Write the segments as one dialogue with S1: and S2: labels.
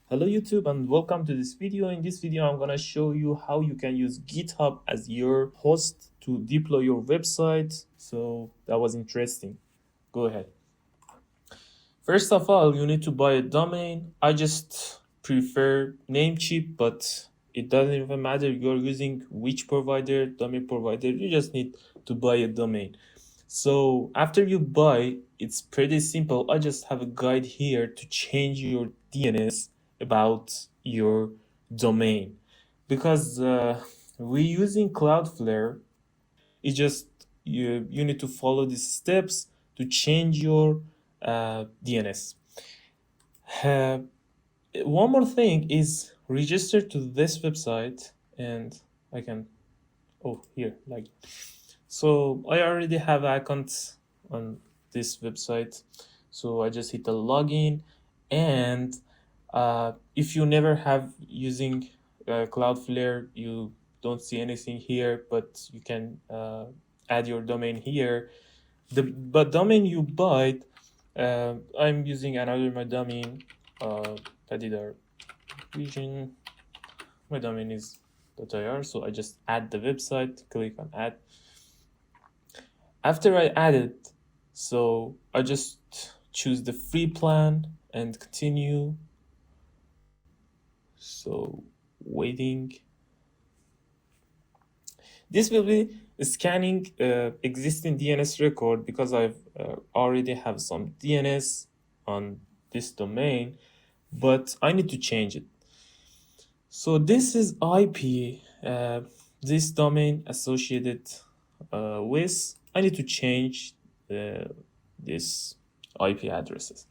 S1: Hello YouTube and welcome to this video. In this video, I'm gonna show you how you can use GitHub as your host to deploy your website. So that was interesting. Go ahead. First of all, you need to buy a domain. I just prefer Namecheap, but it doesn't even matter you're using which provider, domain provider, you just need to buy a domain. So after you buy, it's pretty simple. I just have a guide here to change your DNS about your domain. Because we're using Cloudflare, it's just you need to follow these steps to change your DNS. Uh, One more thing is register to this website, and I can here like so I already have account on this website, so I just hit the login. And if you never have using Cloudflare, you don't see anything here, but you can add your domain here. But domain you buy, I'm using another my domain, Padidar region. My domain is .ir, so I just add the website, click on add. After I add it, so I just choose the free plan and continue. So waiting. This will be scanning existing DNS record because I've already have some DNS on this domain, but I need to change it. So this is IP, this domain associated with. I need to change this IP addresses.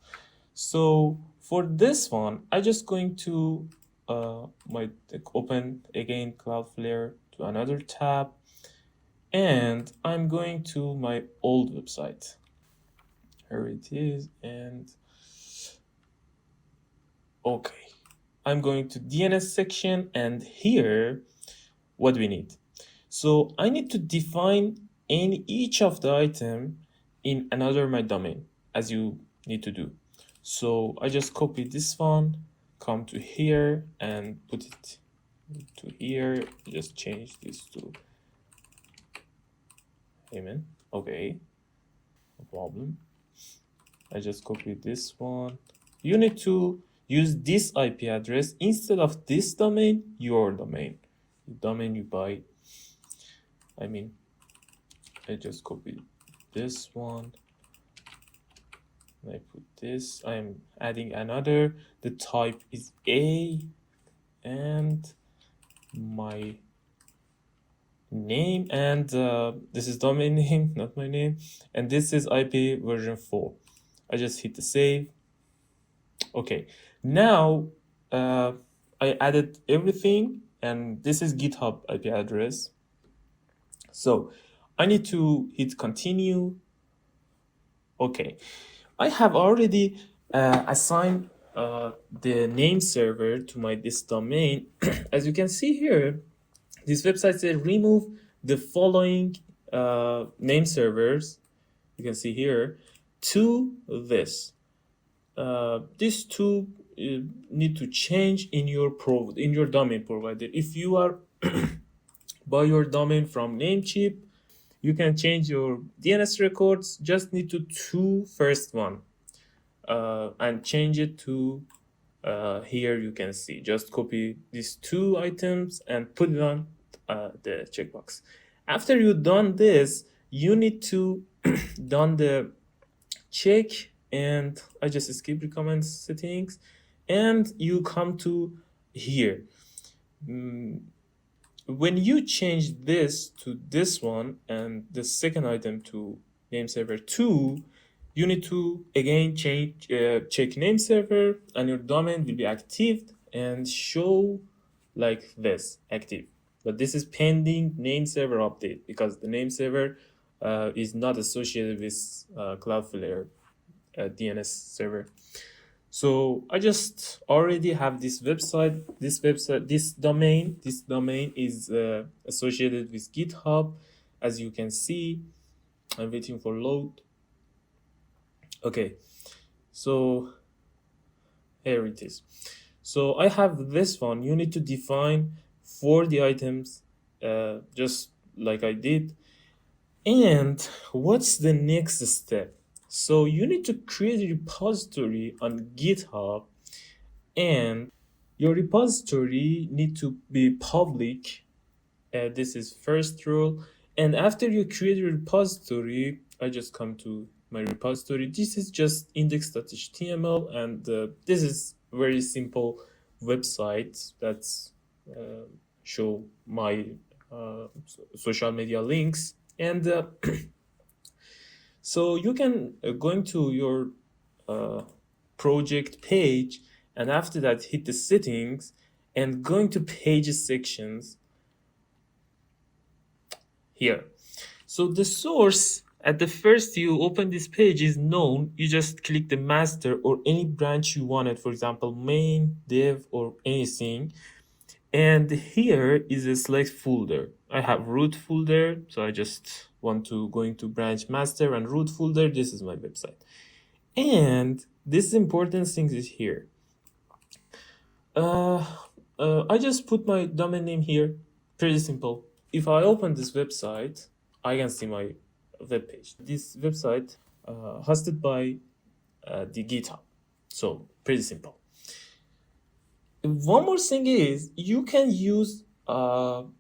S1: So for this one, I just going to open again Cloudflare to another tab, and I'm going to my old website. Here it is, and okay. I'm going to DNS section, and here what we need. So I need to define each of the item in another my domain, as you need to do. So I just copy this one, come to here and put it to here. Just change this to Amen. Okay, no problem. I just copy this one. You need to use this IP address instead of this domain, your domain. The domain you buy. I just copied this one. I put this. I'm adding another. The type is A, and my name, and this is domain name, not my name, and this is IP version 4. I just hit the save. Okay, now I added everything, and this is GitHub IP address. So I need to hit continue. Okay, I have already assigned the name server to this domain. As you can see here, this website says remove the following name servers. You can see here to this. These two need to change in your domain provider. If you are buy your domain from Namecheap, you can change your DNS records. Just need to first one and change it to here. You can see, just copy these two items and put it on the checkbox. After you done this, you need to done the check, and I just skip recommend settings, and you come to here. When you change this to this one and the second item to name server 2, you need to again change check name server, and your domain will be active and show like this active. But this is pending name server update because the name server is not associated with Cloudflare DNS server. So I just already have this website. This domain is associated with GitHub. As you can see, I'm waiting for load. Okay, so here it is. So I have this one. You need to define for the items, just like I did. And what's the next step? So you need to create a repository on GitHub, and your repository need to be public. This is first rule. And after you create a repository, I just come to my repository. This is just index.html, and this is very simple website that's show my social media links. And so you can going to your project page, and after that hit the settings and going to pages sections here. So the source at the first you open this page is known. You just click the master or any branch you wanted, for example main, dev, or anything. And here is a select folder. I have root folder, so I just want to go into branch master and root folder. This is my website. And this important thing is here. I just put my domain name here. Pretty simple. If I open this website, I can see my web page. This website hosted by the GitHub. So pretty simple. One more thing is you can use subdomain.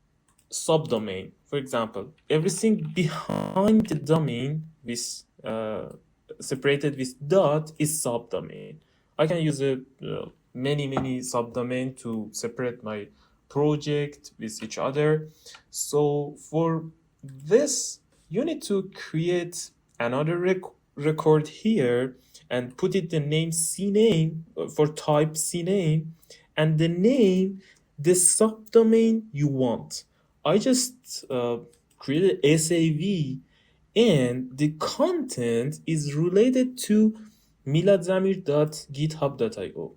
S1: For example, everything behind the domain with separated with dot is subdomain. I can use many subdomain to separate my project with each other. So for this, you need to create another record here and put it the name cname for type cname, and the name the subdomain you want. I just created SAV, and the content is related to miladzamir.github.io.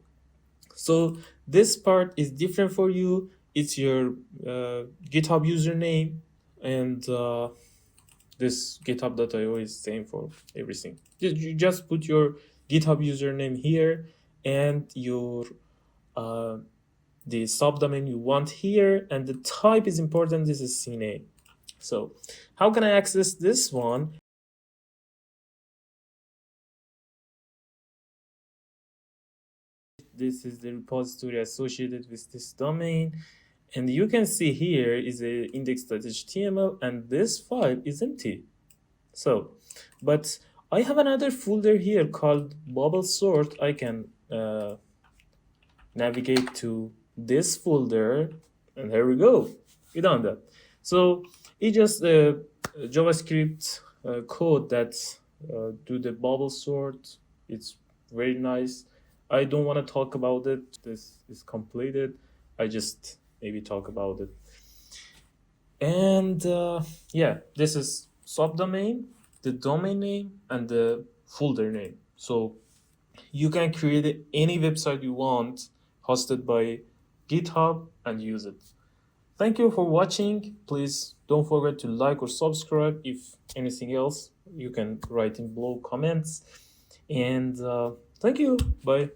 S1: So this part is different for you. It's your GitHub username, and this github.io is same for everything. You just put your GitHub username here and your the subdomain you want here, and the type is important. This is CNAME. So how can I access this one? This is the repository associated with this domain, and you can see here is a index.html, and this file is empty. So, but I have another folder here called bubble sort. I can navigate to this folder, and here we go. We done that. So it's just a JavaScript code that do the bubble sort. It's very nice. I don't want to talk about it. This is completed. I just maybe talk about it. And yeah, this is subdomain, the domain name, and the folder name. So you can create any website you want hosted by GitHub and use it. Thank you for watching. Please don't forget to like or subscribe. If anything else, you can write in below comments. And thank you. Bye.